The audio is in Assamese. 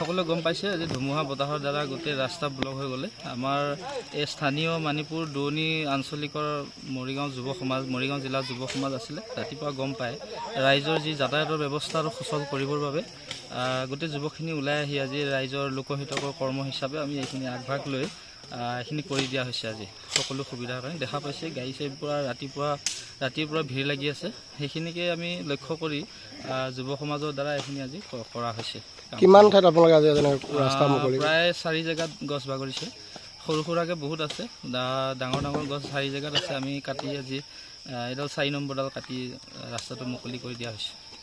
সকলোৱে গম পাইছে যে ধুমুহা বতাহৰ দ্বাৰা গোটেই ৰাস্তা ব্লক হৈ গ'লে আমাৰ এই স্থানীয় মানিপুৰ দৌনী আঞ্চলিকৰ মৰিগাঁও যুৱ সমাজ মৰিগাঁও জিলাৰ যুৱ সমাজ আছিলে ৰাতিপুৱা গম পায় ৰাইজৰ যি যাতায়াতৰ ব্যৱস্থা আৰু সুচল কৰিবৰ বাবে গোটেই যুৱকখিনি ওলাই আহি আজি ৰাইজৰ লোকহিতকৰ কৰ্ম হিচাপে আমি এইখিনি আগভাগ লৈ এইখিনি কৰি দিয়া হৈছে আজি সকলো সুবিধাৰ কাৰণে দেখা পাইছে গাড়ী চাড়ীৰ পৰা ৰাতিৰ পৰা ভিৰ লাগি আছে সেইখিনিকে আমি লক্ষ্য কৰি যুৱ সমাজৰ দ্বাৰা এইখিনি আজি কৰা হৈছে কিমান ঠাইত আপোনালোকে আজি ৰাস্তা মুকলি প্ৰায় 4 জেগাত গছ বাগৰিছে সৰু সুৰাকৈ বহুত আছে ডাঙৰ গছ 4 জেগাত আছে আমি কাটি আজি এডাল 4 নম্বৰডাল কাটি ৰাস্তাটো মুকলি কৰি দিয়া হৈছে